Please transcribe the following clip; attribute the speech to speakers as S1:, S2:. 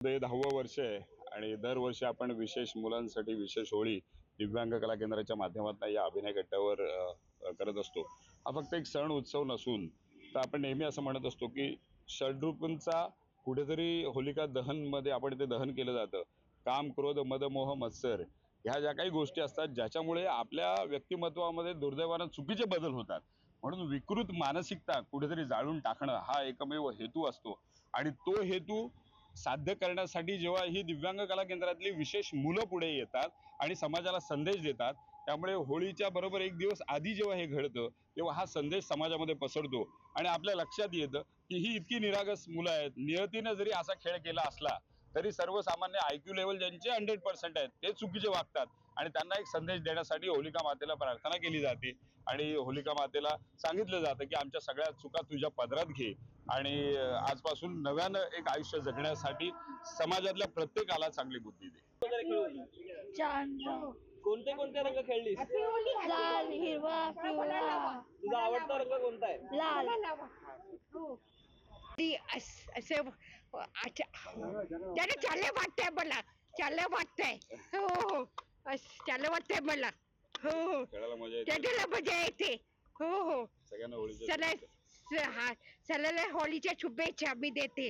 S1: हे 10वं वर्ष आहे आणि दरवर्षी आपण विशेष मुलांसाठी विशेष होळी दिव्यांग कला केंद्राच्या माध्यमातून या अभिनय गटावर करत असतो। हा फक्त एक सण उत्सव नसून तर आपण नेहमी असं म्हणत असतो की षड्रूपांचा कुठेतरी होलिका दहन मध्ये आपण ते दहन केलं जातं। काम, क्रोध, मद, मोह, मत्सर ह्या ज्या काही गोष्टी असतात ज्याच्यामुळे आपल्या व्यक्तिमत्वामध्ये दुर्दैवाने चुकीचे बदल होतात, म्हणून विकृत मानसिकता कुठेतरी जाळून टाकणं हा एकमेव हेतू असतो। आणि तो हेतू साध्य करण्यासाठी जेव्हा ही दिव्यांग कला केंद्रातली विशेष मुलं पुढे येतात आणि समाजाला संदेश देतात, त्यामुळे होळीच्या बरोबर एक दिवस आधी जेव्हा हे घडतं तेव्हा हा संदेश समाजामध्ये पसरतो आणि आपल्या लक्षात येतं की ही इतकी निरागस मुलं आहेत। नियतीनं जरी असा खेळ केला असला तरी सर्वसामान्य IQ लेवल ज्यांचे 100% आहेत ते चुकीचे वागतात आणि त्यांना एक संदेश देण्यासाठी होलिका मातेला प्रार्थना केली जाते आणि होलिका मातेला सांगितलं जातं की आमच्या सगळ्या चुका तुझ्या पदरात घे आणि आजपासून नव्यानं एक आयुष्य जगण्यासाठी समाजातल्या प्रत्येकाला चांगली बुद्धी दे।
S2: कोणते कोणते रंग खेळलीस?
S3: लाल, हिरवा, पिवळा।
S2: तुझा आवडता रंग कोणता आहे?
S3: लाल।
S4: त्याने चालले वाटतंय मला, चालले वाटतंय हो चालले वाटतंय मला हो
S1: खेळायला मजा येते,
S4: त्याला मजा येते हो
S1: सगळ्यांना होळीच्या
S4: चला होळीच्या शुभेच्छा मी देते।